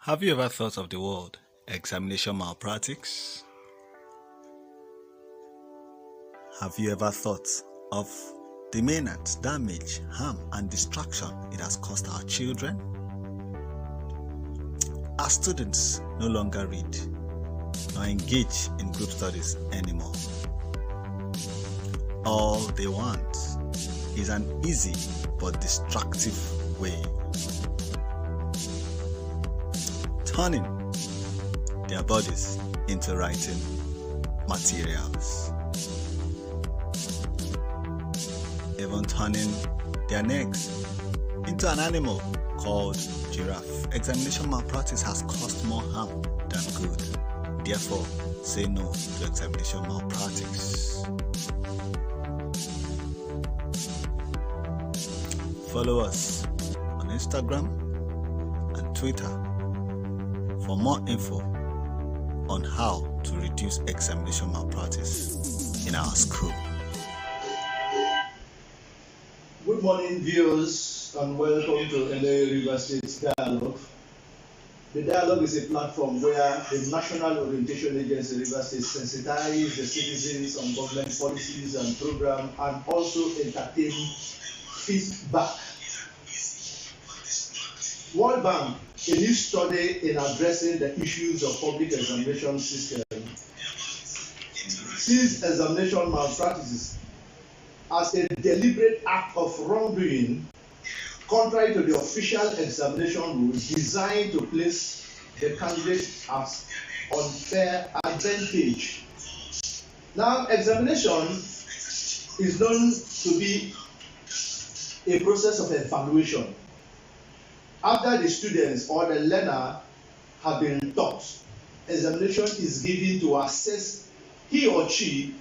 Have you ever thought of the word examination malpractice? Have you ever thought of the menace, damage, harm, and destruction it has caused our children? Our students no longer read nor engage in group studies anymore. All they want is an easy but destructive way, turning their bodies into writing materials, even turning their necks into an animal called giraffe. Examination malpractice has caused more harm than good. Therefore, say no to examination malpractice. Follow us on Instagram and Twitter for more info on how to reduce examination malpractice in our school. Good morning, viewers, and welcome to NOA River State Dialogue. The Dialogue is a platform where the National Orientation Agency River State sensitizes the citizens on government policies and programs and also entertain feedback. World Bank, a new study in addressing the issues of public examination system, sees examination malpractices as a deliberate act of wrongdoing contrary to the official examination rules designed to place the candidate at unfair advantage. Now, examination is known to be a process of evaluation. After the students or the learner have been taught, examination is given to assess he or she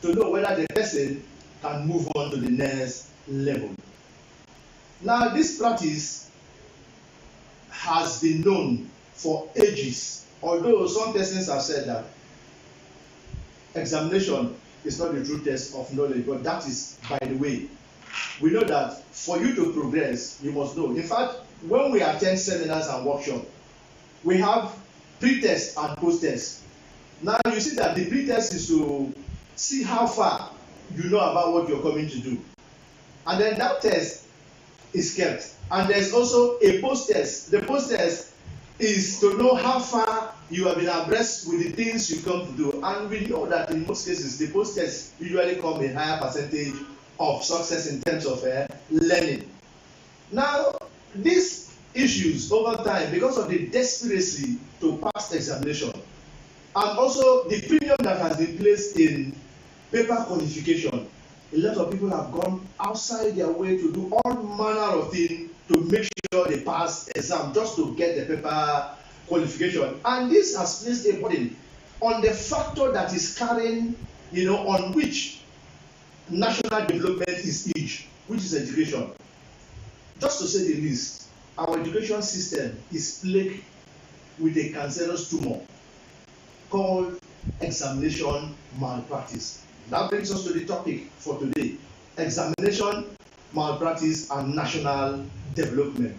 to know whether the person can move on to the next level. Now, this practice has been known for ages, although some persons have said that examination is not the true test of knowledge, but that is by the way. We know that for you to progress, you must know. In fact, when we attend seminars and workshops, we have pre-test and post-test. Now, you see that the pre-test is to see how far you know about what you're coming to do. And then that test is kept. And there's also a post-test. The post-test is to know how far you have been abreast with the things you come to do. And we know that in most cases, the post-test usually come in higher percentage of success in terms of learning. Now, these issues over time, because of the desperation to pass the examination, and also the premium that has been placed in paper qualification, a lot of people have gone outside their way to do all manner of things to make sure they pass exam just to get the paper qualification. And this has placed a burden on the factor that is carrying, on which national development is hinged, which is education. Just to say the least, our education system is plagued with a cancerous tumor called examination malpractice. That brings us to the topic for today: examination malpractice and national development.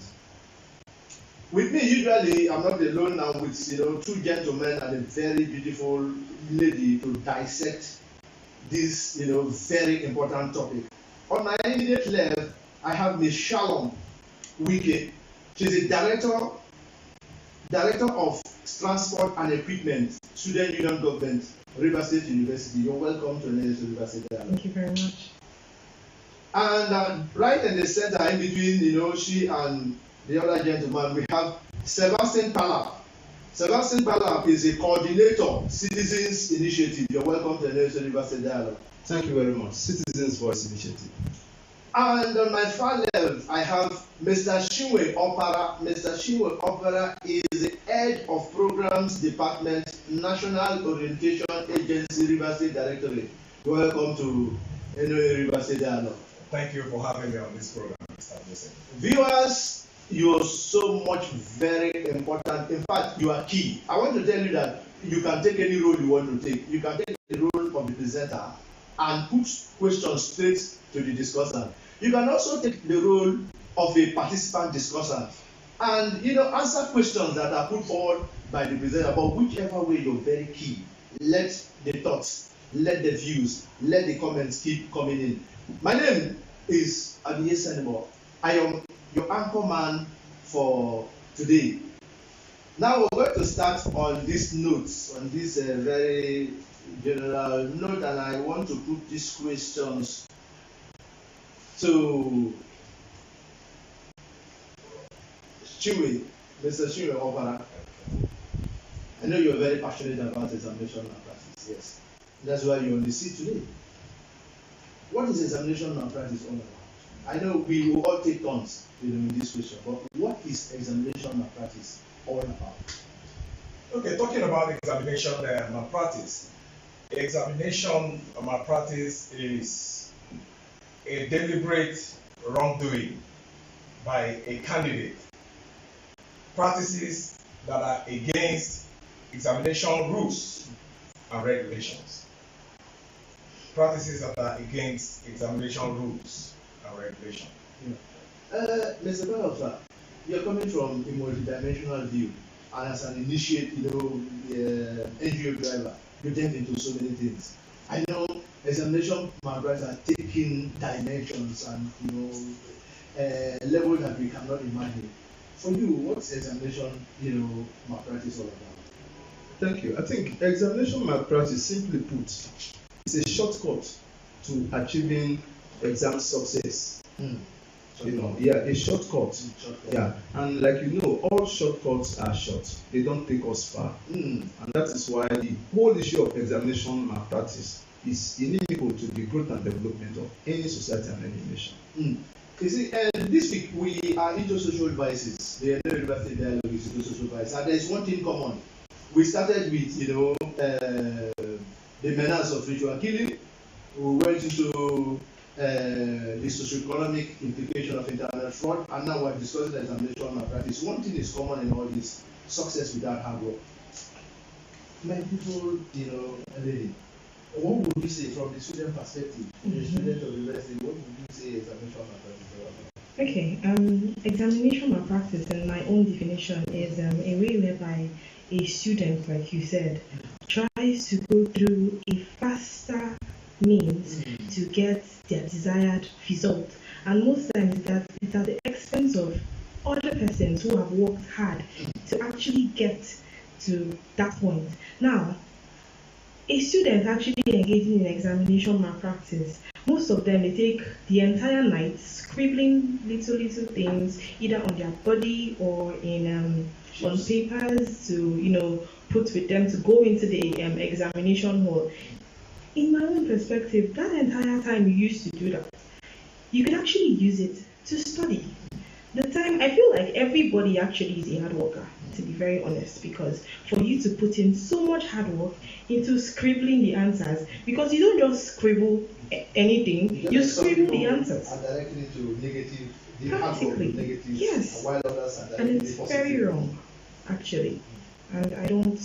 With me, usually, I'm not alone. I'm with two gentlemen and a very beautiful lady to dissect this very important topic. On my immediate left, I have Ms. Shalom Wike. She's the director of Transport and Equipment, Student Union Government, River State University. You're welcome to River State. Thank you very much. And right in the center, in between, she and the other gentleman, we have Sebastian KPALAP. Sebastian KPALAP is a coordinator, Citizens Initiative. You're welcome to River State Dialogue. Thank you very much. Citizens Voice Initiative. And on my far left, I have Mr. CHINWE OPARA. Mr. CHINWE OPARA is the head of Programs Department, National Orientation Agency, River State Directorate. Welcome to NOA River State Dialogue. Thank you for having me on this program, Mr. Joseph. Viewers, you are so much very important. In fact, you are key. I want to tell you that you can take any role you want to take. You can take the role of the presenter and put questions straight to the discussant. You can also take the role of a participant discussant. and answer questions that are put forward by the presenter, but whichever way you're very key. Let the thoughts, let the views, let the comments keep coming in. My name is Abiye Senebo. I am your anchor man for today. Now we're going to start on these notes, on this very general note, and I want to put these questions to CHINWE, Mr. CHINWE OPARA. I know you're very passionate about examination malpractice, yes. That's why you're on the seat today. What is examination malpractice all about? I know we will all take turns in this question, but what is examination malpractice all about? Okay, talking about examination malpractice. Examination malpractice is a deliberate wrongdoing by a candidate. Practices that are against examination rules and regulations. Practices that are against examination rules and regulations. Mr. Bellofra, you're coming from a multidimensional view, and as an initiate, NGO driver, you delve into so many things. I know examination malpractice are taking dimensions and levels that we cannot imagine. For you, what's examination malpractice all about? Thank you. I think examination malpractice, simply put, is a shortcut to achieving exam success. A shortcut. Yeah, and like all shortcuts are short. They don't take us far, and that is why the whole issue of examination malpractice is inimical to the growth and development of any society and any nation. You see, this week we are into social vices. The NOA University Dialogue is into social vices, and there is one thing common. We started with the menace of ritual killing. We went into the socio-economic implication of internet fraud, and now we're discussing examination malpractice. One thing is common in all this: success without hard work. Many people, really, what would you say from the student perspective, the student of the university, what would you say examination malpractice is all about? Okay, examination malpractice, in my own definition, is a way whereby a student, like you said, tries to go through a faster means to get their desired result, and most times it's at the expense of other persons who have worked hard to actually get to that point. Now, a student actually engaging in examination malpractice, most of them, they take the entire night scribbling little things either on their body or in on papers to put with them to go into the examination hall. In my own perspective, that entire time you used to do that, you can actually use it to study. The time, I feel like everybody actually is a hard worker, to be very honest, because for you to put in so much hard work into scribbling the answers, because you don't just scribble anything, you scribble the answers. And directly to negative, the practically, negative, yes, while others are and it's very wrong, actually. And I don't.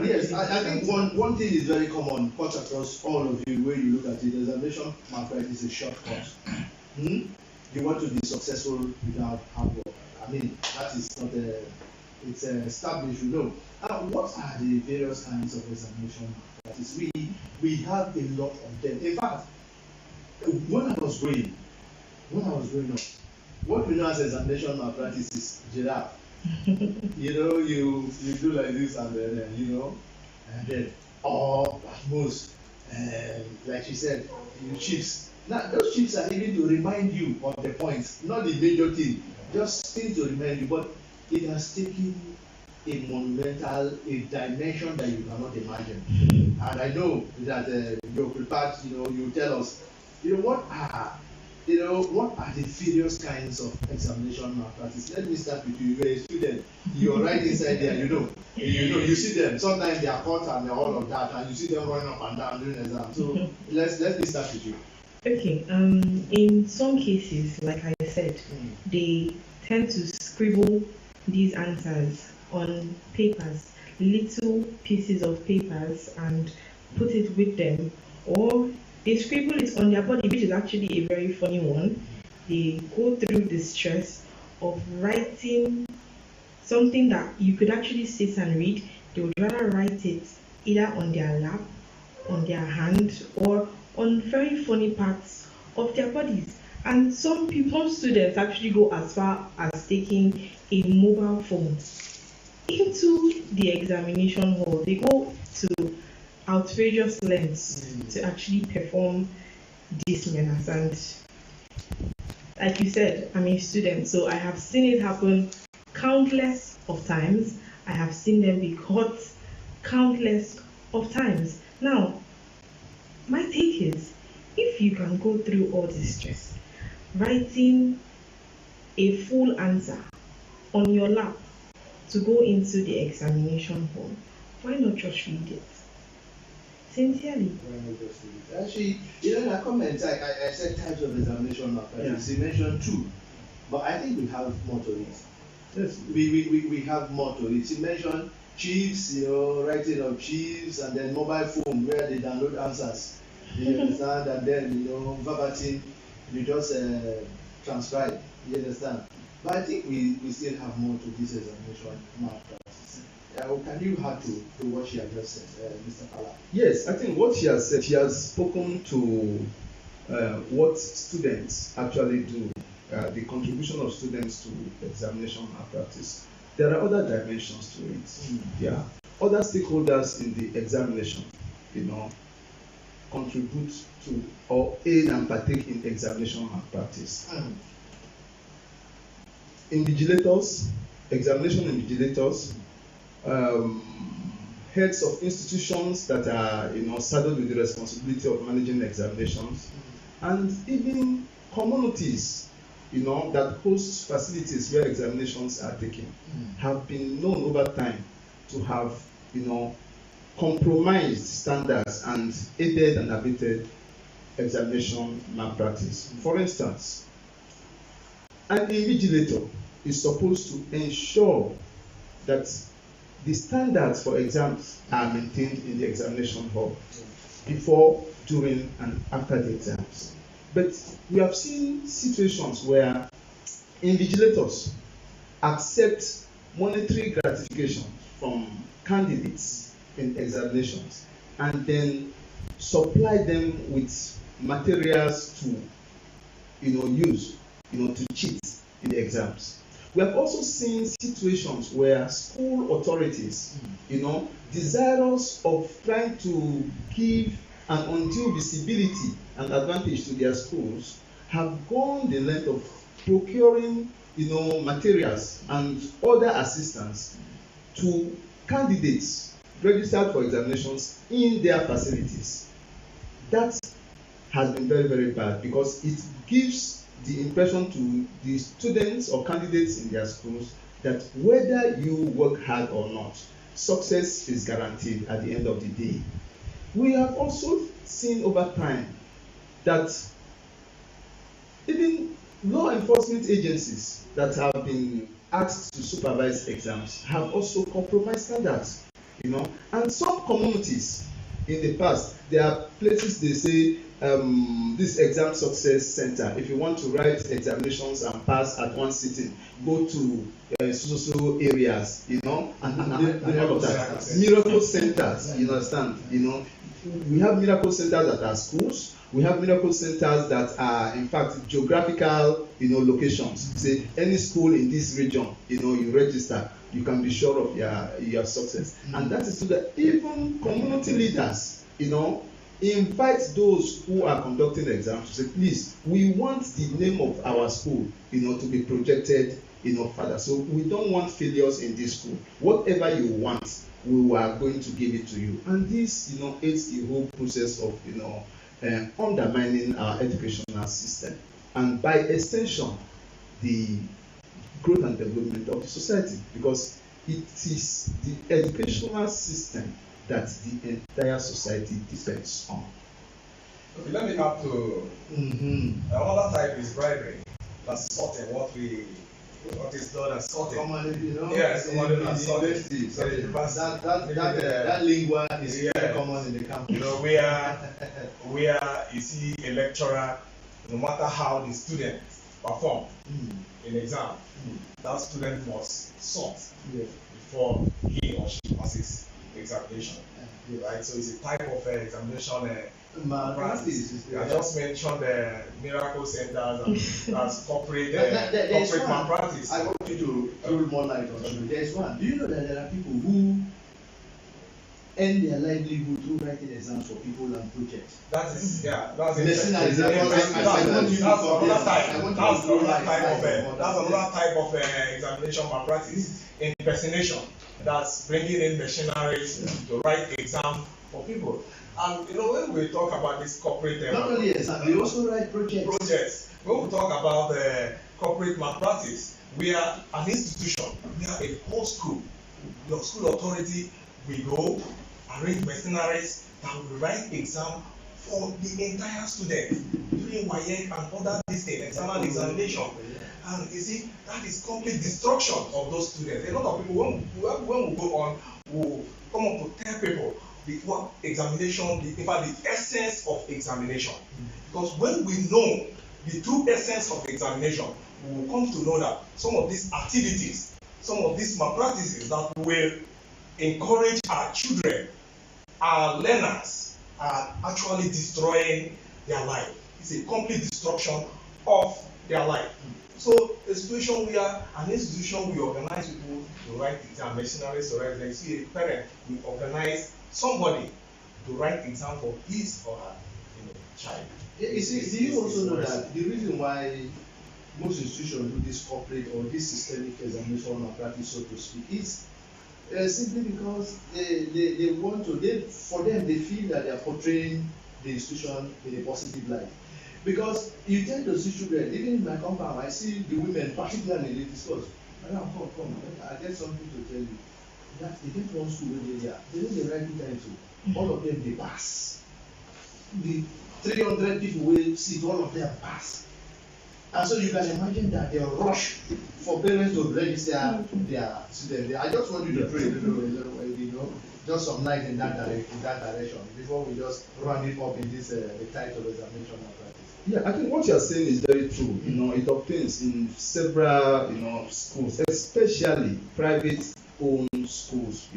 Yes, I think one thing is very common, cut across all of you when you look at it. Examination malpractice is a shortcut. You want to be successful without hard work. I mean, that is not it's established, what are the various kinds of examination malpractice? We have a lot of them. In fact, when I was growing up, what we know as examination malpractice is giraffe. You do like this and then or at most, like she said, chips. Now those chips are even to remind you of the points, not the major thing, just things to remind you. But it has taken a monumental, a dimension that you cannot imagine. And I know that you're prepared. You tell us, what are the various kinds of examination malpractice. Let me start with you. You're a student. You're right inside there. You see them. Sometimes they are caught and all of that, and you see them running up and down during exam. So let me start with you. Okay. In some cases, like I said, they tend to scribble these answers on papers, little pieces of papers, and put it with them, or they scribble it on their body, which is actually a very funny one. They go through the stress of writing something that you could actually sit and read. They would rather write it either on their lap, on their hand, or on very funny parts of their bodies. And some students actually go as far as taking a mobile phone into the examination hall. They go to outrageous lengths to actually perform this menace. And like you said, I'm a student, so I have seen it happen countless of times. I have seen them be caught countless of times. Now, my take is, if you can go through all this stress, writing a full answer on your lap to go into the examination hall, why not just read it? Sincerely. Actually, in that comment, I said types of examination malpractice. You mentioned 2, but I think we have more to it. Yes, we have more to it. You mentioned chiefs, writing of chiefs, and then mobile phone where they download answers. You understand? And then verbatim, you just transcribe. You understand? But I think we still have more to this examination malpractice. Can you add to what she has just said, Mr. KPALAP? Yes, I think what she has said, she has spoken to what students actually do, the contribution of students to examination malpractice. There are other dimensions to it. Yeah, other stakeholders in the examination, contribute to or aid and partake in examination malpractice. Invigilators, examination invigilators, heads of institutions that are saddled with the responsibility of managing examinations, and even communities that host facilities where examinations are taken have been known over time to have compromised standards and aided and abetted examination malpractice. For instance, an invigilator is supposed to ensure that the standards for exams are maintained in the examination hall before, during, and after the exams. But we have seen situations where invigilators accept monetary gratification from candidates in examinations and then supply them with materials to use to cheat in the exams. We have also seen situations where school authorities, desirous of trying to give an undue visibility and advantage to their schools, have gone the length of procuring, materials and other assistance to candidates registered for examinations in their facilities. That has been very, very bad because it gives the impression to the students or candidates in their schools that whether you work hard or not, success is guaranteed at the end of the day. We have also seen over time that even law enforcement agencies that have been asked to supervise exams have also compromised standards, and some communities in the past, there are places they say this exam success center, if you want to write examinations and pass at one sitting, go to so areas, and all of that. Miracle centers, you understand? We have miracle centers that are schools. We have miracle centers that are, in fact, geographical, locations. Say any school in this region, you register, you can be sure of your success. And that is so that even community leaders, invite those who are conducting exams to say, please, we want the name of our school, to be projected, further. So we don't want failures in this school. Whatever you want, we are going to give it to you. And this, aids the whole process of, undermining our educational system. And by extension, the growth and development of the society, because it is the educational system that the entire society depends on. Okay, let me add to another type is bribery. That's sorting what is done as sorting. Yes, commonly as sorting. That lingua is very common in the campus. Where you see a lecturer, no matter how the students perform, in exam, that student must sort Yeah. before he or she passes examination. Yeah. Right? So it's a type of examination Malpractice. I just mentioned the miracle centers and that's corporate There's corporate one. malpractice. I want you to throw more light on it. There's one. Do you know that there are people who earn their livelihood through writing exams for people and projects? That is, yeah, that's Listen, interesting. I want you to That's compare. another type. I want you That's to throw another light on type of examination malpractice. Impersonation. That's bringing in machineries to write exam for people. And you know, when we talk about this corporate not only exam, they also write projects. When we talk about corporate malpractice, we are an institution. We are a whole school. Your school authority will go arrange machineries that will write exam for the entire student during WAEC and other external examination. And you see, that is complete destruction of those students. A lot of people, when we go on, will come up to tell people what examination, in fact, the essence of examination. Because when we know the true essence of examination, we will come to know that some of these activities, some of these malpractices that will encourage our children, our learners, are actually destroying their life. It's a complete destruction of their life. So a situation where an institution will organize people to write exam, machineries to write exam. You see a parent will organize somebody to write exam for his or her child. Yeah, you see, do you also know that the reason why most institutions do this corporate or this systemic examination malpractice, so to speak, is simply because they want to, for them, they feel that they are portraying the institution in a positive light. Because you tend to see children, even in my compound, I see the women, particularly, they discuss, Madam, come, I get something to tell you. That they get one school where they are, they know they write good time to. All of them, they pass. The 300 people will sit, all of them pass. And so you can imagine that they'll rush for parents to register their students. I just want you to pray a little, just some light in that direction before we just run it up in this the title examination malpractice. Yeah, I think what you are saying is very true. It obtains in several, schools, especially private-owned schools,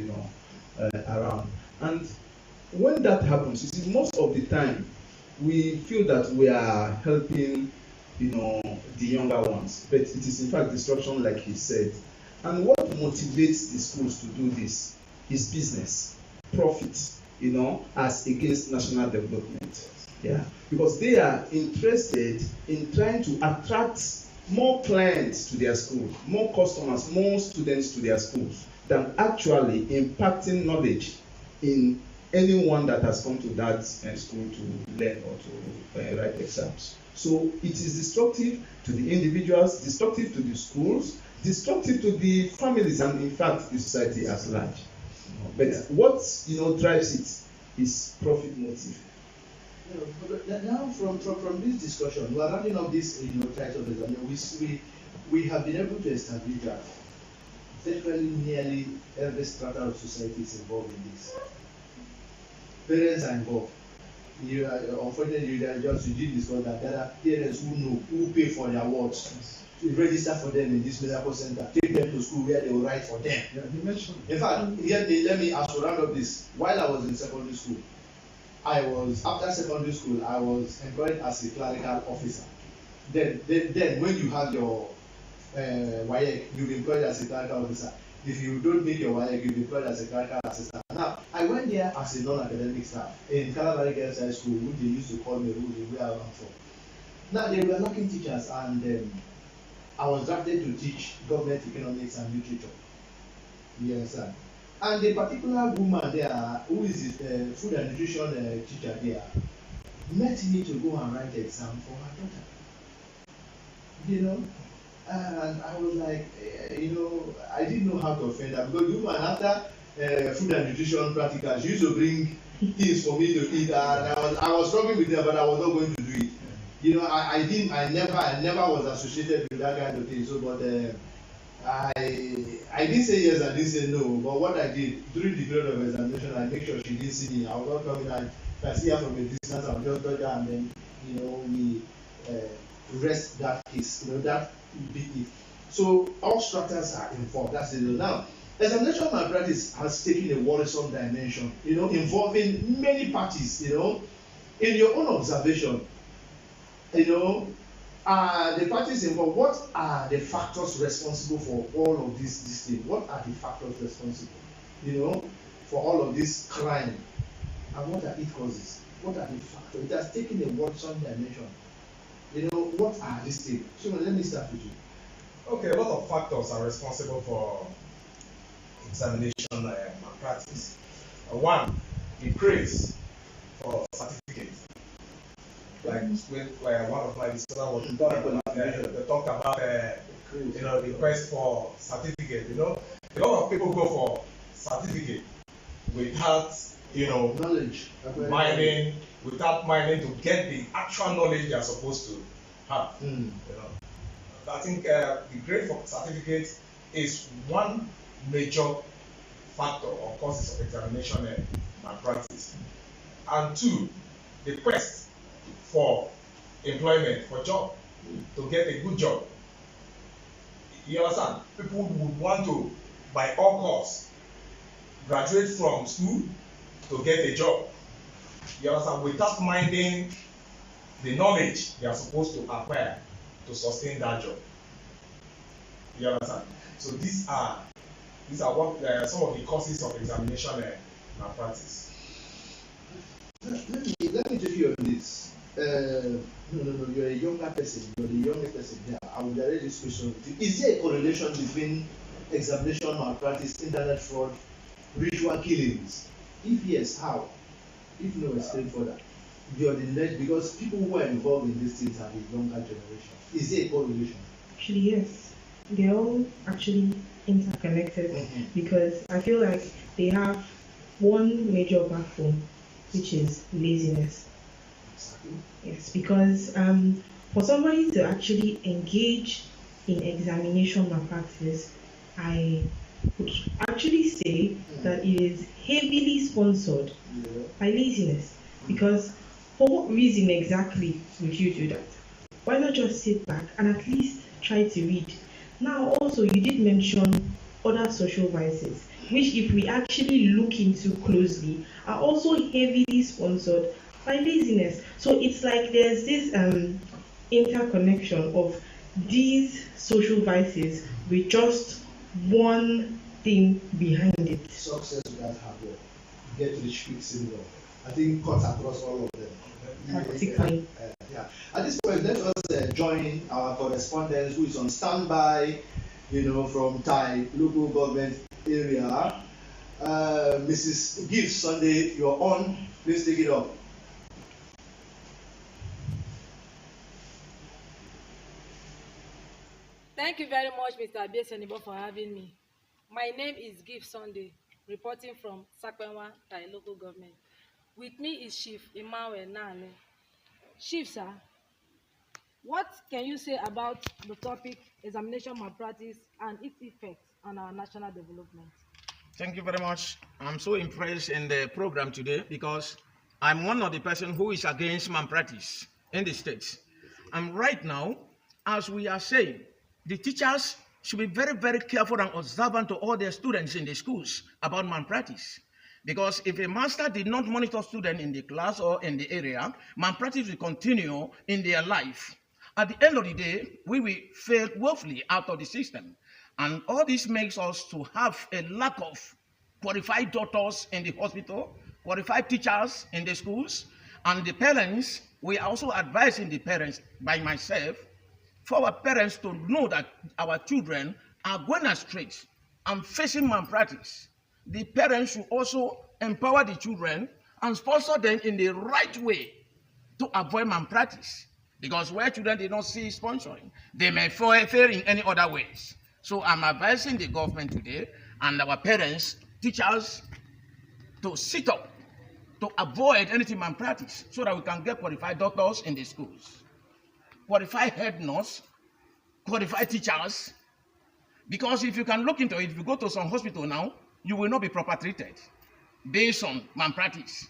around. And when that happens, you see, most of the time, we feel that we are helping, the younger ones, but it is in fact destruction, like he said. And what motivates the schools to do this is business, profit, as against national development. Yeah, because they are interested in trying to attract more clients to their school, more customers, more students to their schools, than actually impacting knowledge in anyone that has come to that school to learn or to write exams. So it is destructive to the individuals, destructive to the schools, destructive to the families, and in fact the society at large. But what drives it is profit motive. Now from this discussion, we are rounding up this title of exam. We have been able to establish that virtually nearly every strata of society is involved in this. Parents are involved. Unfortunately, you did discuss that there are parents who pay for their wards to register for them in this medical center, take them to school where they will write for them. Yeah, you mentioned. In fact, let me also round up this. While I was in secondary school, after secondary school, I was employed as a clerical officer. Then when you have your WAEC, you'll be employed as a clerical officer. If you don't make your WAEC, you'll be employed as a clerical assistant. Now, I went there as a non-academic staff in Calabari Girls High School, which they used to call me where I'm from. Now, they were lacking teachers, and I was drafted to teach government economics and literature. You understand? And the particular woman there, who is the food and nutrition teacher there, met me to go and write exam for her daughter. And I was like, I didn't know how to offend her, because the woman, after food and nutrition practical, she used to bring things for me to eat, and I was struggling with her, but I was not going to do it. I never was associated with that kind of thing. So, but I didn't say yes, I didn't say no. But what I did during the period of examination, I make sure she didn't see me. I was not coming, and if I see her from a distance, I'll just touch her, and then rest that case, that be it. So all structures are involved. That's it. Now, examination malpractice has taken a worrisome dimension, involving many parties. In your own observation, the parties involved. What are the factors responsible for all of this thing? What are the factors responsible, for all of this crime, and what are its causes? What are the factors? It has taken a worrisome dimension. What are these things? So let me start with you. Okay, a lot of factors are responsible for examination malpractice. One, the craze for certificates. Like one of my listeners was talking about, they talked about the quest for certificate. A lot of people go for certificate without knowledge, without mining to get the actual knowledge they are supposed to have. I think the grade for certificate is one major factor or causes of examination malpractice. And two, the quest for employment, for job, to get a good job. You understand? People would want to, by all costs, graduate from school to get a job. You understand? Without minding the knowledge they are supposed to acquire to sustain that job. You understand? So these are what some of the causes of examination malpractice. Let me take you on this. No, you're a younger person. You're the younger person. Yeah, I will direct this question. Is there a correlation between examination malpractice, internet fraud, ritual killings? If yes, how? If no, explain further. You're the next, because people who are involved in these things are the younger generation. Is there a correlation? Actually, yes. They're all actually interconnected because I feel like they have one major backbone, which is laziness. Yes, because for somebody to actually engage in examination malpractice, I would actually say that it is heavily sponsored by laziness. Because for what reason exactly would you do that? Why not just sit back and at least try to read? Now also you did mention other social vices, which if we actually look into closely are also heavily sponsored by laziness. So it's like there's this interconnection of these social vices with just one thing behind it. Success without hard work, get rich quick syndrome. I think cuts across all of them. Practically. Yeah. At this point, let us join our correspondent who is on standby, from Thai local government area. Mrs. Gift Sunday, you're on. Please take it up. Thank you very much, Mr. Abiesenibo, for having me. My name is Gift Sunday, reporting from Sakwenwa, Thai local government. With me is Chief Emmanuel Nane. Chief, sir, what can you say about the topic examination malpractice and its effects on our national development? Thank you very much. I'm so impressed in the program today because I'm one of the person who is against malpractice in the states. And right now, as we are saying, the teachers should be very, very careful and observant to all their students in the schools about malpractice. Because if a master did not monitor students in the class or in the area, malpractice will continue in their life. At the end of the day, we will fail woefully out of the system. And all this makes us to have a lack of qualified doctors in the hospital, qualified teachers in the schools, and the parents. We are also advising the parents, by myself, for our parents to know that our children are going astray and facing malpractice. The parents should also empower the children and sponsor them in the right way to avoid malpractice. Because where children did not see sponsoring, they may fail in any other ways. So I'm advising the government today and our parents, teachers, to sit up to avoid anything malpractice so that we can get qualified doctors in the schools, qualified head nurse, qualified teachers. Because if you can look into it, if you go to some hospital now, you will not be proper treated based on malpractice.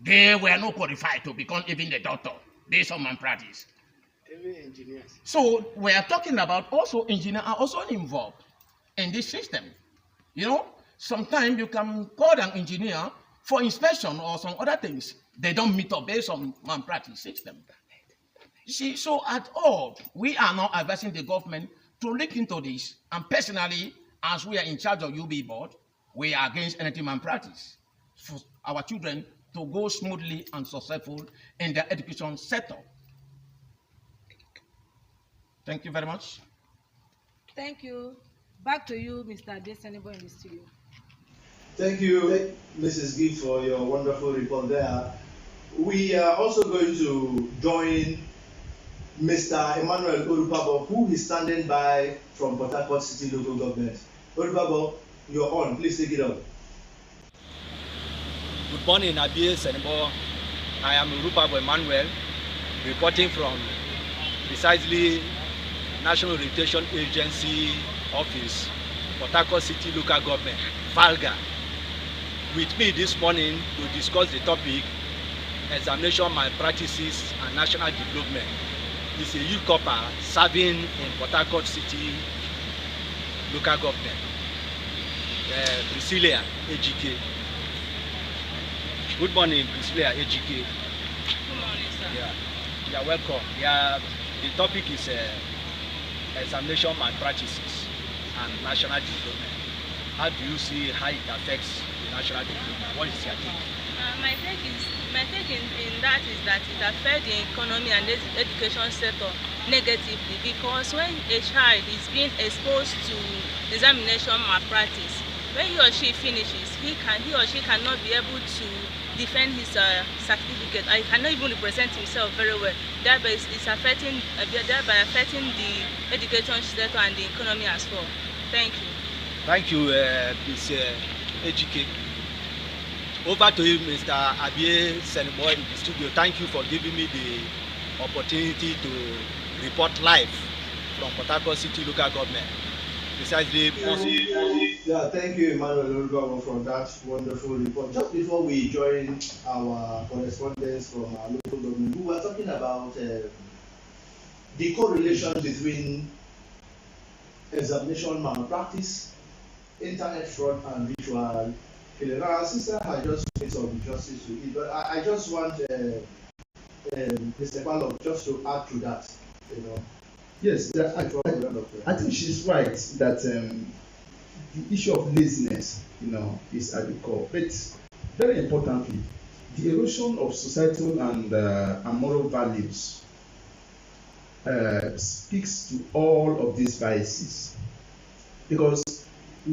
They were not qualified to become even the doctor based on malpractice. So we are talking about also engineers are also involved in this system. You know, sometimes you can call an engineer for inspection or some other things. They don't meet up based on malpractice system. You see, so at all, we are now advising the government to look into this. And personally, as we are in charge of UB board, we are against anything malpractice for our children to go smoothly and successful in the education sector. Thank you very much. Thank you. Back to you, Mr. Adesenebo, in the studio. Thank you, Mrs. Gibbs, for your wonderful report there. We are also going to join Mr. Emmanuel Orupabo, who is standing by from Port Harcourt City Local Government. Orupabo, you're on. Please take it up. Good morning, Abie Senebo. I am Orupabo Emmanuel, reporting from precisely National Orientation Agency Office, Port Harcourt City Local Government, FALGA. With me this morning to discuss the topic, examination malpractices and national development. Is a youth corper serving in Port Harcourt City Local Government, Priscilla AGK. Good morning, Priscilla AGK. Good morning, sir. Yeah, you are welcome. Yeah, the topic is examination malpractices and national development. How do you see how it affects the national development? What is your take? My take in that is that it affects the economy and the education sector negatively, because when a child is being exposed to examination malpractice, when he or she finishes, he or she cannot be able to defend his certificate, and he cannot even represent himself very well. Thereby it's affecting the education sector and the economy as well. Thank you. Thank you, Ms. AGK. Over to you, Mr. Abie Senebo in the studio. Thank you for giving me the opportunity to report live from Port Harcourt City Local Government. Precisely. Yeah, thank you, Emmanuel Orupabo, for that wonderful report. Just before we join our correspondents from our local government, we were talking about the correlation between examination malpractice, internet fraud, and ritual killing. Now, our sister has just made some justice to it, but I just want Mr. KPALAP just to add to that. You know. Yes, I think she's right that the issue of laziness, is at the core. But very importantly, the erosion of societal and moral values speaks to all of these biases. Because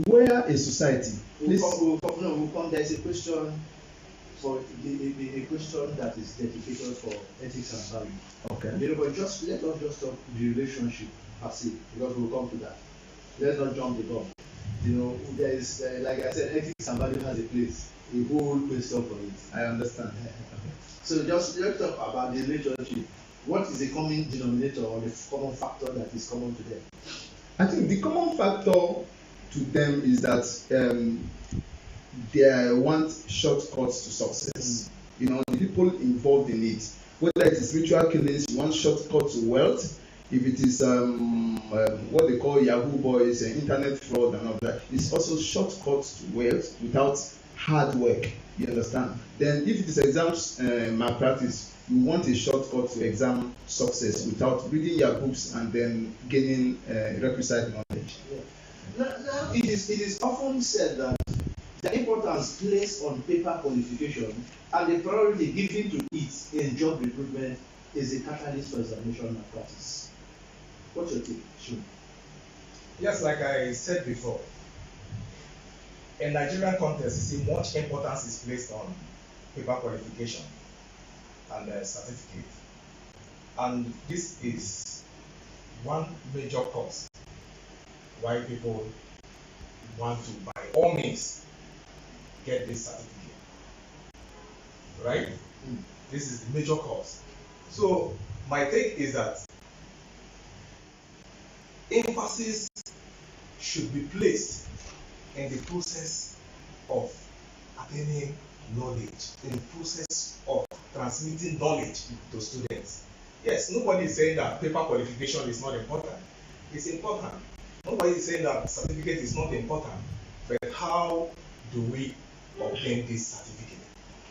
where a society... There's a question for a question that is dedicated for ethics and value. Okay. But let us just talk the relationship as it, because we'll come to that. Let's not jump the gun. There is, like I said, ethics and value has a place, a whole question for it. I understand. So let's talk about the relationship. What is the common denominator or the common factor that is common to them? I think the common factor to them is that they want shortcuts to success. The people involved in it, whether it is ritual killings, you want shortcuts to wealth. If it is what they call Yahoo boys and internet fraud and all that, it's also shortcuts to wealth without hard work. You understand? Then if it is exams malpractice, you want a shortcut to exam success without reading your books and then gaining requisite knowledge. Yeah. Now it is often said that the importance placed on paper qualification and the priority given to it in job recruitment is a catalyst for examination malpractice. What's your take, Shu? Yes, like I said before, in Nigerian context, you see much importance is placed on paper qualification and certificate. And this is one major cause why people want to, by all means, get this certificate. Right? This is the major cause. So my take is that emphasis should be placed in the process of attaining knowledge, in the process of transmitting knowledge to students. Yes, nobody is saying that paper qualification is not important. It's important. Nobody is saying that certificate is not important. But how do we obtain this certificate?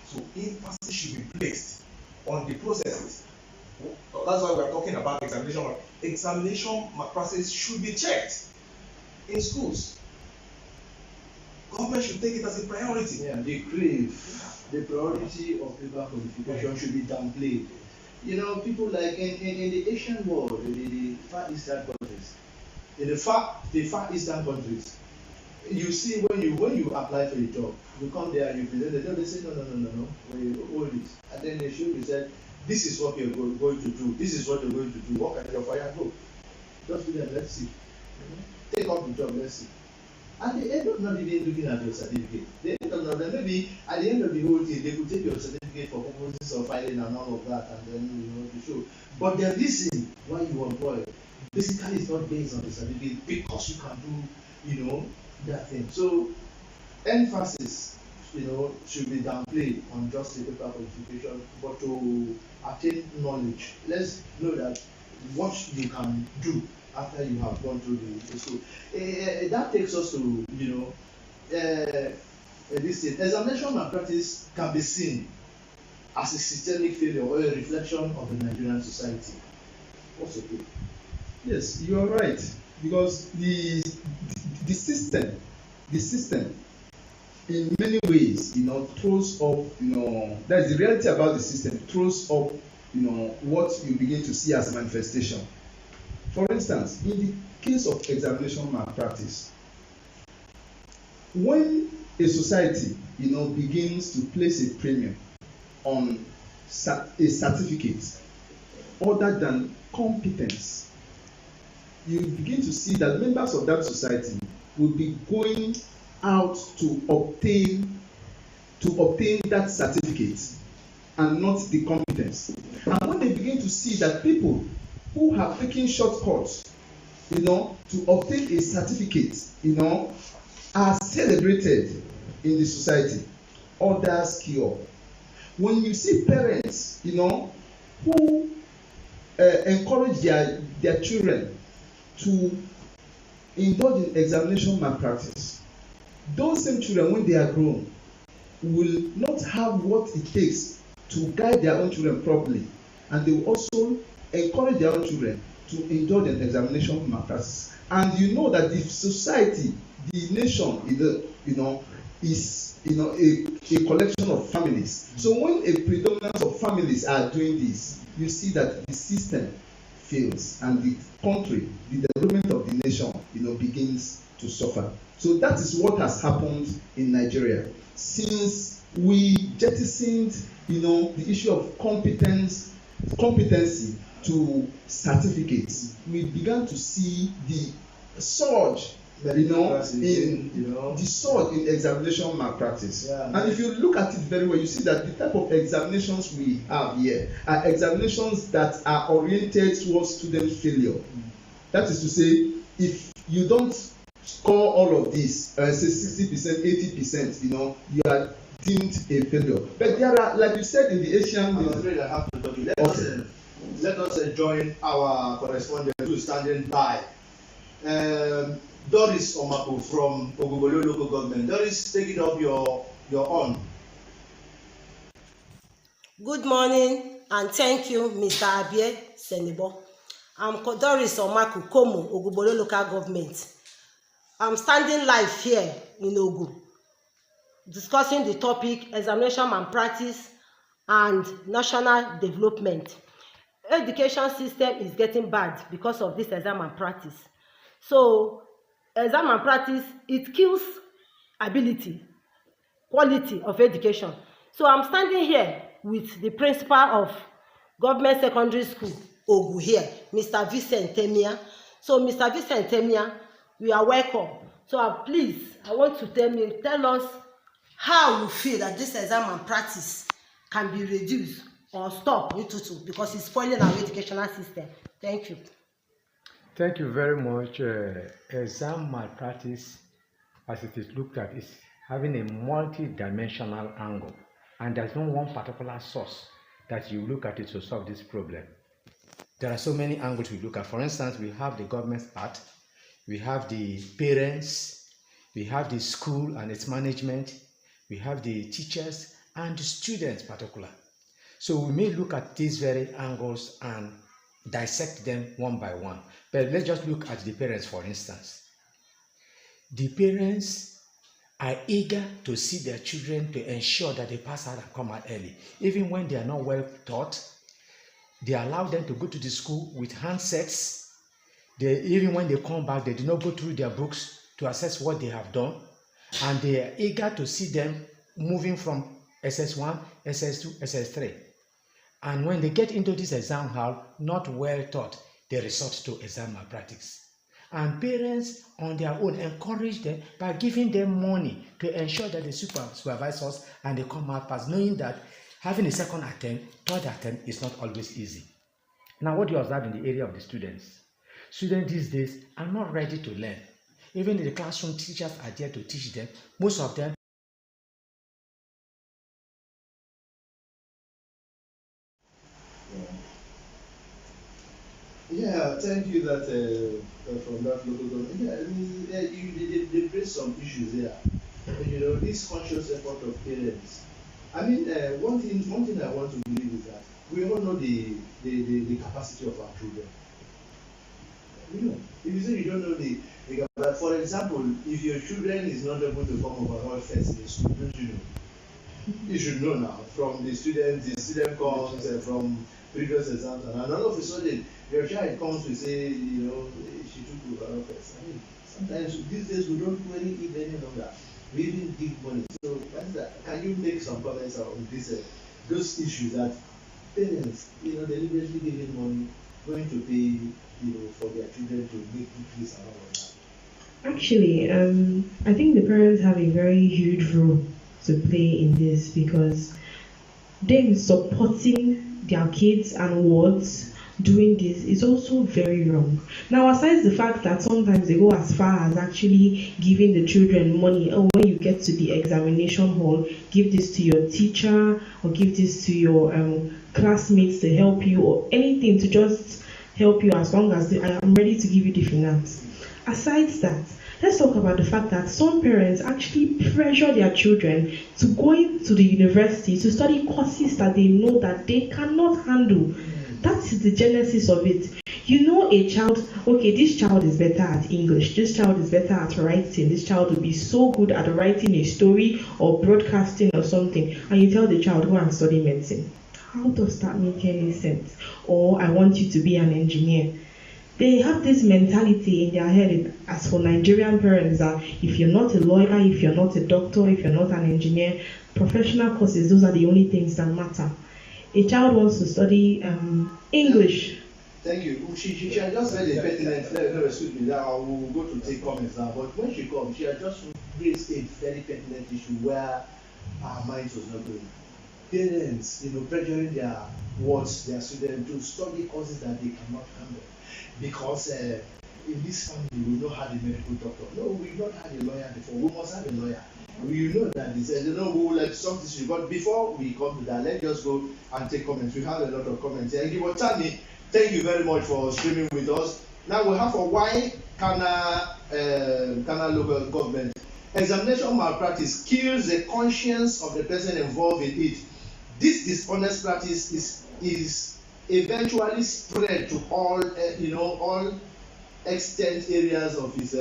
So emphasis should be placed on the processes. That's why we are talking about examination. Examination malpractice should be checked in schools. Government should take it as a priority. Yeah, the priority of paper qualification should be downplayed. You know, people like in the Asian world, in the Far Eastern countries, in the Far Eastern countries, you see when you apply for a job, you come there and you present the job, they say no, hold it, and then they show you said this is what you're going to do, this is what you're going to do. What kind of fire go? Just do that, let's see. Take up the job, let's see. And they end up not even looking at your certificate. They end up not, maybe at the end of the whole thing, they could take your certificate for purposes of filing and all of that, and then to show. But the reason why you employ basically is not based on the certificate because you can do, that thing. So emphasis, should be downplayed on just the paper qualification, but to attain knowledge. Let's know that what you can do after you have gone through the school. That takes us to, this thing. Examination malpractice can be seen as a systemic failure or a reflection of the Nigerian society. What's your take? Yes, you are right, because the system in many ways, throws up, that's the reality about the system, throws up, what you begin to see as a manifestation. For instance, in the case of examination malpractice, when a society, begins to place a premium on a certificate other than competence, you begin to see that members of that society will be going out to obtain that certificate and not the competence. And when they begin to see that people who have taken shortcuts, to obtain a certificate, are celebrated in the society, others queue. When you see parents, who encourage their children to indulge in examination malpractice, those same children, when they are grown, will not have what it takes to guide their own children properly, and they will also encourage their own children to indulge in examination malpractice. And that the society, the nation, is a collection of families. So when a predominance of families are doing this, you see that the system fails and the country, the development of the nation, begins to suffer. So that is what has happened in Nigeria since we jettisoned, the issue of competency to certificates. We began to see the surge, the surge in examination malpractice. Yeah, and if you look at it very well, you see that the type of examinations we have here are examinations that are oriented towards student failure. That is to say, if you don't score all of this, say 60%, 80%, you are deemed a failure. But there are, like you said in the Asian. I'm afraid I have to talk. Let us join our correspondent who is standing by. Doris Omako from Ogbolo local government. Doris, take it up your own. Good morning and thank you, Mr. Abie Senibo. I'm Doris Omako, Komo, Ogbolo local government. I'm standing live here in Ogun, discussing the topic examination malpractice and national development. Education system is getting bad because of this exam malpractice. So exam malpractice, it kills ability, quality of education. So I'm standing here with the principal of Government Secondary School, Ogu here, Mr. Vincent Temia. So Mr. Vincent Temia, you are welcome. So please, I want to tell us how you feel that this exam malpractice can be reduced or stopped because it's spoiling our educational system. Thank you. Thank you very much. Exam malpractice, as it is looked at, is having a multi-dimensional angle, and there's no one particular source that you look at it to solve this problem. there are so many angles we look at. For instance, we have the government's part, we have the parents, we have the school and its management, we have the teachers and the students particular. So we may look at these very angles and dissect them one by one. But let's just look at the parents, for instance. The parents are eager to see their children to ensure that they pass out and come out early. Even when they are not well taught, they allow them to go to the school with handsets. Even when they come back, they do not go through their books to assess what they have done. And they are eager to see them moving from SS1, SS2, SS3. And when they get into this exam hall, not well taught, they resort to exam malpractice. And parents on their own encourage them by giving them money to ensure that they supervise us and they come out pass, knowing that having a second attempt, third attempt is not always easy. Now, what do you observe in the area of the students? Students these days are not ready to learn. Even in the classroom, teachers are there to teach them. Most of them Yeah, thank you that from that local government. Yeah, I mean, they raised some issues there. You know, this conscious effort of parents. I mean, one thing I want to believe is that we all know the capacity of our children. You know, if you say you don't know but for example, if your children is not able to come overall first in the school, don't you know? You should know now from the student comes from previous exams, and all of a sudden your child comes to say, you know, she took overall first. I mean, sometimes these days we don't really eat any longer. We even give money. So that's that. Can you make some comments on this? Those issues that parents, you know, deliberately giving money, going to pay, you know, for their children to make good and all of that. Actually, I think the parents have a very huge role to play in this, because them supporting their kids and wards doing this is also very wrong. Now, aside the fact that sometimes they go as far as actually giving the children money, oh, when you get to the examination hall, give this to your teacher or give this to your classmates to help you, or anything to just help you, as long as I am ready to give you the finance. Aside that, let's talk about the fact that some parents actually pressure their children to go into the university to study courses that they know that they cannot handle. That is the genesis of it. You know, a child, okay, this child is better at English, this child is better at writing, this child will be so good at writing a story or broadcasting or something, and you tell the child, go and study medicine. How does that make any sense? Or I want you to be an engineer. They have this mentality in their head, as for Nigerian parents, that if you're not a lawyer, if you're not a doctor, if you're not an engineer, professional courses, those are the only things that matter. A child wants to study English. Thank you. She had just said a pertinent, no, excuse me, that I will go to take comments now, but when she comes, she had just raised a very pertinent issue where our minds was not going. Parents, you know, pressuring their wards, their students to study courses that they cannot handle. Because in this family, we don't have a medical doctor. No, we've not had a lawyer before. We must have a lawyer. You know that this, you know, we will like solve this issue. But before we come to that, let's just go and take comments. We have a lot of comments here. Tani, thank you very much for streaming with us. Now we have for why Kana local government examination malpractice kills the conscience of the person involved in it. This dishonest practice is eventually spread to all all extent areas of his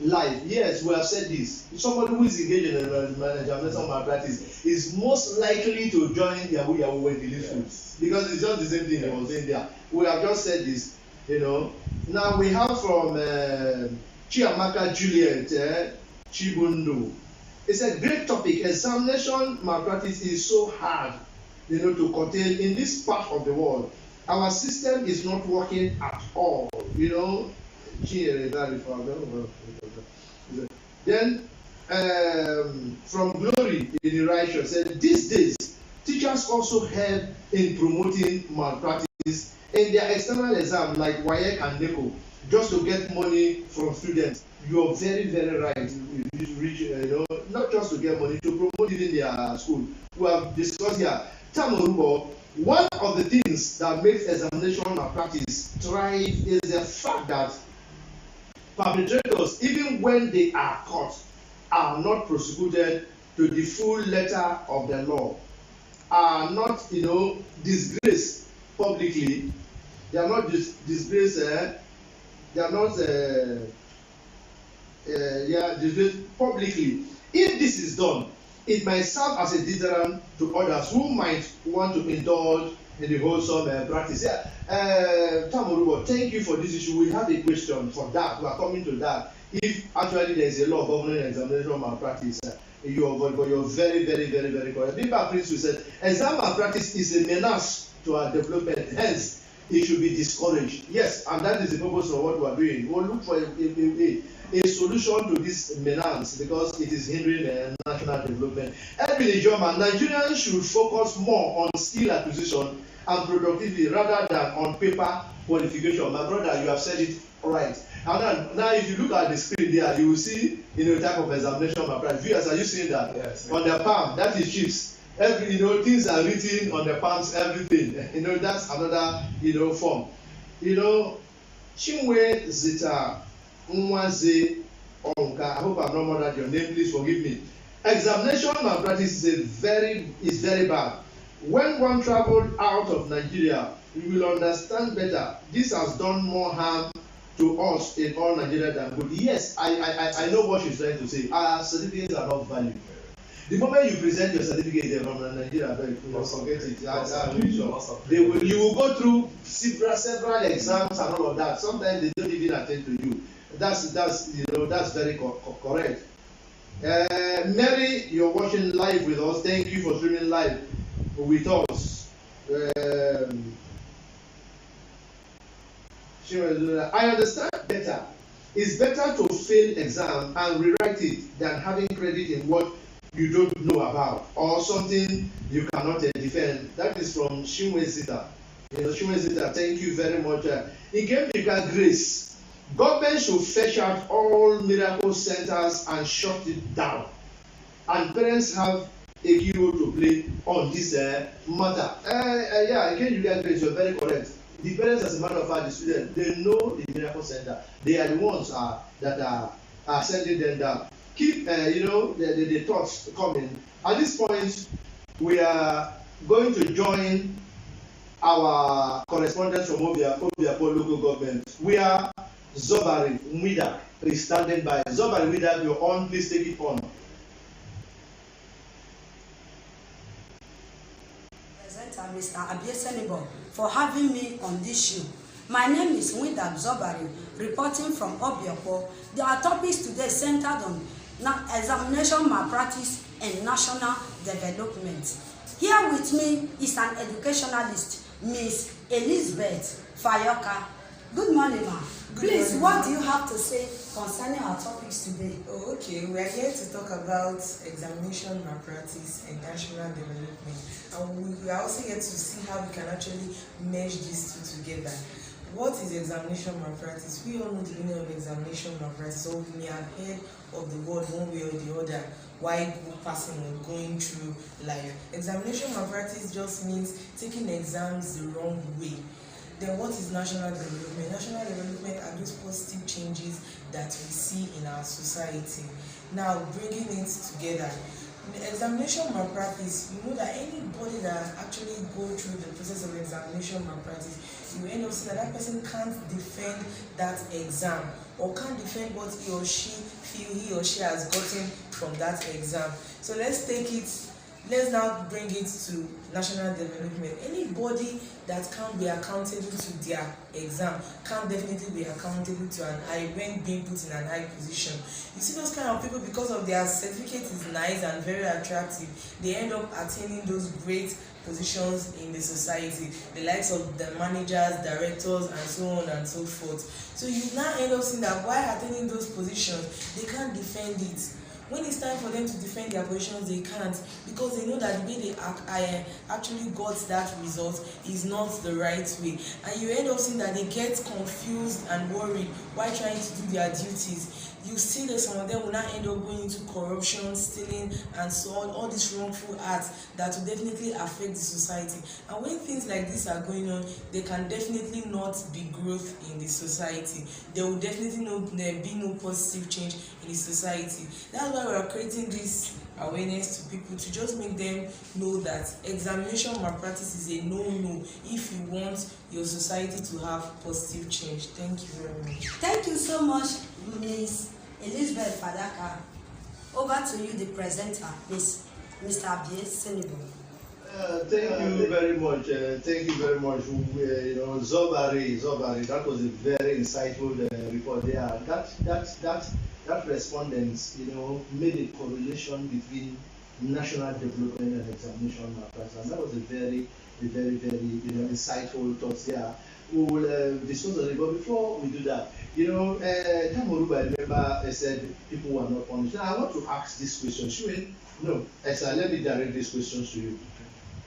life. Yes, we have said this. Somebody who is engaged in examination malpractice is most likely to join Yahoo when he leaves school, because it's just the same thing he was saying there. We have just said this, you know. Now we have from Chiamaka Juliet Chibundo. It's a great topic. Examination malpractice is so hard, you know, to contain in this part of the world. Our system is not working at all, you know. Then from Glory in Elisha said, these days teachers also help in promoting malpractice in their external exam like WAEC and NECO, just to get money from students. You are very, very right. You know, not just to get money, to promote it in their school. We have discussed here. Tamorubo, One of the things that makes examination malpractice thrive is the fact that perpetrators, even when they are caught, are not prosecuted to the full letter of the law, are not, disgraced publicly. They are not disgraced. They are not disgraced publicly. If this is done, it might serve as a deterrent to others who might want to indulge in the wholesome practice. Tamurubo, thank you for this issue. We have a question for that. We are coming to that. If actually there is a law governing examination malpractice, you're very, very, very, very correct. Bimba Prince said, exam malpractice is a menace to our development. Hence, it should be discouraged. Yes, and that is the purpose of what we are doing. We will look for a solution to this menace because it is hindering national development. Nigerians should focus more on skill acquisition and productivity rather than on paper qualification. My brother, you have said it right. And now if you look at the screen there, you will see type of examination malpractice. Viewers, are you seeing that? Yes. On the palm, that is chips. Things are written on the palms, everything. That's another form. CHINWE Zita Nwaze Onka, I hope I'm not murdered your name, please forgive me. Examination malpractice is very bad. When one traveled out of Nigeria, you will understand better. This has done more harm to us in all Nigeria than good. Yes, I know what she's trying to say. Our certificates are not valued. The moment you present your certificate from Nigeria, forget it. You will go through several exams and all of that. Sometimes they don't even attend to you. That's very correct. Mary, you're watching live with us. Thank you for streaming live with us. I understand better. It's better to fail exam and rewrite it than having credit in what you don't know about or something you cannot defend. That is from CHINWE Zita. CHINWE Zita, thank you very much. In Kemika Grace, government should fetch out all miracle centers and shut it down. And parents have a key role to play on this matter. Again, you guys, you're very correct. The parents, as a matter of fact, the students, they know the miracle center. They are the ones that are sending them down. Keep the thoughts coming. At this point, we are going to join our correspondent from Obiapo local government. We are Zobari Mwida is standing by. Zobari Mwida, you're on. Please take it on. Mr. Abiesenibo, for having me on this show. My name is Mwida Zobari, reporting from Obiapo. Our topics today centered on examination malpractice and national development. Here with me is an educationalist, Ms. Elizabeth Fayoka. Good morning, ma'am. Please, what do you have to say concerning our topics today? Oh, okay. We are here to talk about examination malpractice and national development. And we are also here to see how we can actually merge these two together. What is examination malpractice? We all know the meaning of examination malpractice, so we may have heard of the word one way or the other while passing or going through life. Examination malpractice just means taking exams the wrong way. Then what is national development? National development are those positive changes that we see in our society. Now, bringing it together. In the examination malpractice, you know that anybody that actually go through the process of examination malpractice, you end up seeing that that person can't defend that exam or can't defend what he or she feel he or she has gotten from that exam. So let's now bring it to national development. Anybody that can be accountable to their exam can definitely be accountable to an high when being put in an high position. You see those kind of people, because of their certificate is nice and very attractive, they end up attaining those great positions in the society, the likes of the managers, directors, and so on and so forth. So you now end up seeing that while attaining those positions, they can't defend it. when it's time for them to defend their positions, they can't, because they know that the way they actually got that result is not the right way. And you end up seeing that they get confused and worried while trying to do their duties. You see that some of them will not end up going into corruption, stealing, and so on, all these wrongful acts that will definitely affect the society. And when things like this are going on, there can definitely not be growth in the society. There will definitely be no positive change in the society. That's why we are creating this awareness to people, to just make them know that examination malpractice is a no-no if you want your society to have positive change. Thank you very much. Thank you so much, Ms. Elizabeth Fadaka. Over to you, the presenter, Mr. Abie Senibo. Thank you very much. Thank you very much. Zobari, that was a very insightful report there. That respondents, made a correlation between national development and examination malpractice, and that was a very, insightful thoughts there. We will discuss on it, but before we do that, Tamoruba, I remember, said people were not punished. Now I want to ask this question. No, let me direct these questions to you.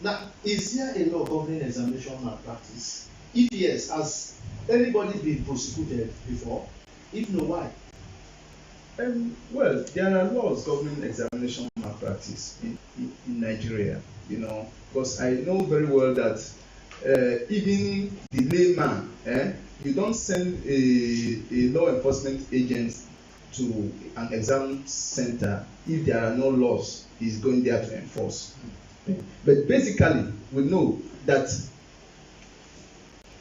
Now, is there a law governing examination malpractice? If yes, has anybody been prosecuted before? If no, why? Well, there are laws governing examination malpractice in Nigeria, because I know very well that even the layman, you don't send a law enforcement agent to an exam center if there are no laws he's going there to enforce. But basically, we know that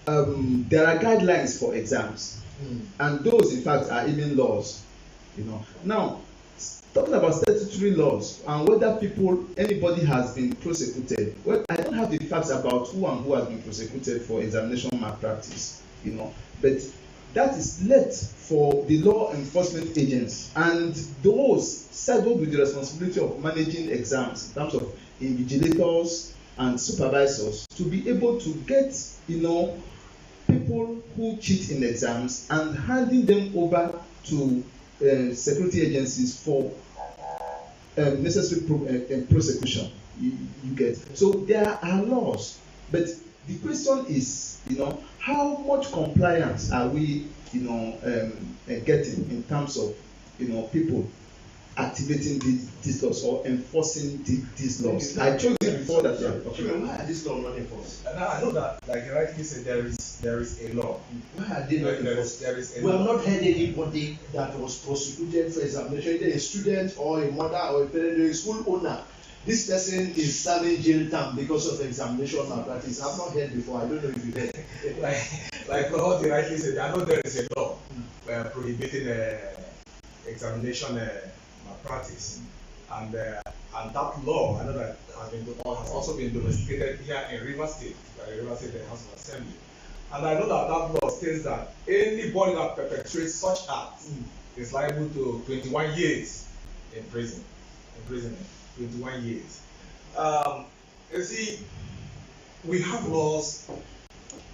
there are guidelines for exams, and those, in fact, are even laws. Now, talking about statutory laws and whether anybody has been prosecuted. Well, I don't have the facts about who and who has been prosecuted for examination malpractice. But that is left for the law enforcement agents and those saddled with the responsibility of managing exams in terms of invigilators and supervisors to be able to get, people who cheat in exams and handing them over to security agencies for necessary prosecution. You get. So there are laws, but the question is, how much compliance are we, getting in terms of, people activating these laws or enforcing these laws? I told you before that. Why are these laws not enforced? I know that, like you rightly said, there is a law. Why are they not enforced? We have not heard anybody that was prosecuted for examination, either a student or a mother or a parent or a school owner. This person is serving jail term because of examination malpractice. I've not heard before. I don't know if you heard. like what you rightly said, I know there is a law prohibiting examination malpractice, and that law, I know that has also been domesticated here in Rivers State, by the Rivers State House of Assembly. And I know that law states that anybody that perpetrates such acts is liable to 21 years in prison. Imprisonment, 21 years. You see, we have laws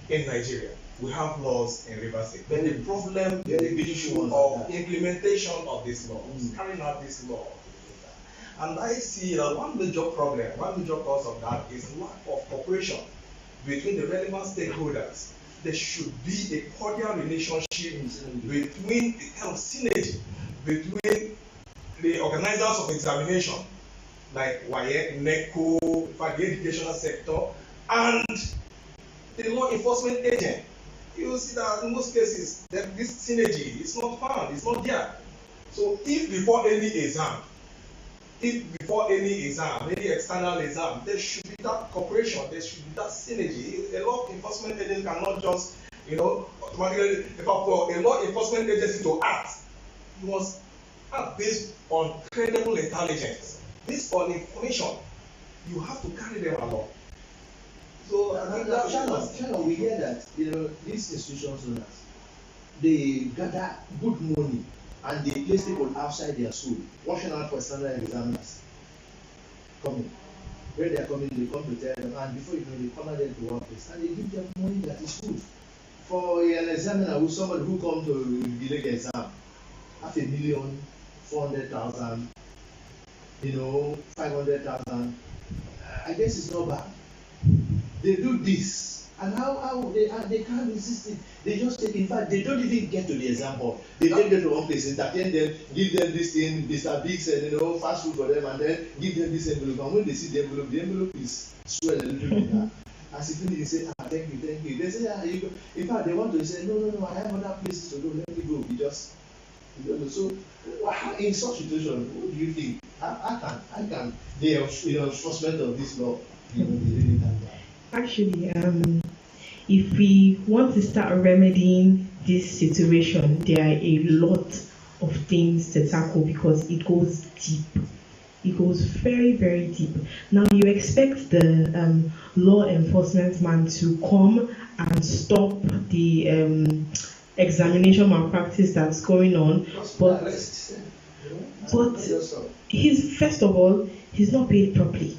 in Nigeria. We have laws in Rivers State. But the problem is the issue of implementation of these laws, carrying out these laws. And I see one major problem, one major cause of that is lack of cooperation between the relevant stakeholders. There should be a cordial relationship between the kind of synergy between the organizers of examination, like WAEC, NECO, the educational sector, and the law enforcement agent. You see that in most cases, that this synergy is not found, it's not there. So if before any exam, any external exam, there should be that cooperation, there should be that synergy. A law enforcement agent cannot just, automatically, for a law enforcement agency to act, you must act based on credible intelligence, based on information. You have to carry them along. So China, we hear that these institutions owners, they gather good money and they place people outside their school, watching out for standard examiners coming. When they are coming, they come to tell them, and before you know, they corner them to one place and they give them money that is good. For an examiner, somebody who comes to the exam, 500,000, 400,000, 500,000. I guess it's not bad. They do this, and how they can't resist it. They just take. In fact, they don't even get to the exam hall. They take them to one place, entertain them, give them this thing, Mr. Biggs, and fast food for them, and then give them this envelope. And when they see the envelope is swell a little bit. As if they say, thank you. They say, you go. In fact, they want to say, no, I have other places to go. Let me go. We just, So, in such situation, what do you think? How can the enforcement of this law, they really can that? Actually, if we want to start remedying this situation, there are a lot of things to tackle because it goes deep. It goes very, very deep. Now, you expect the law enforcement man to come and stop the examination malpractice that's going on, but he's, first of all, he's not paid properly.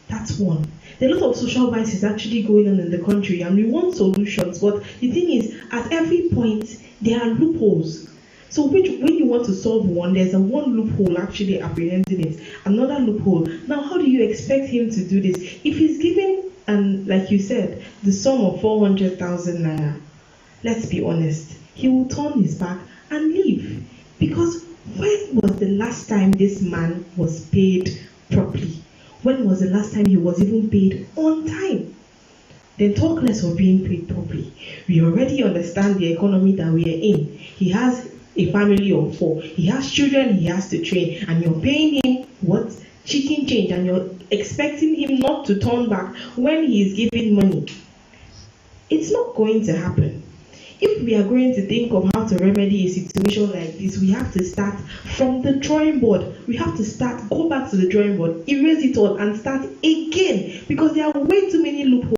That's one. There are a lot of social vices actually going on in the country, and we want solutions, but the thing is, at every point, there are loopholes. So when you want to solve one, there's one loophole actually apprehending it, another loophole. Now, how do you expect him to do this? If he's given, like you said, the sum of 400,000 naira, let's be honest, he will turn his back and leave. Because when was the last time this man was paid properly? When was the last time he was even paid on time? Then talk less of being paid properly. We already understand the economy that we are in. He has a family of 4. He has children he has to train, and you're paying him what? Chicken change, and you're expecting him not to turn back when he is giving money. It's not going to happen. If we are going to think of how to remedy a situation like this, we have to start from the drawing board. We have to go back to the drawing board, erase it all, and start again, because there are way too many loopholes.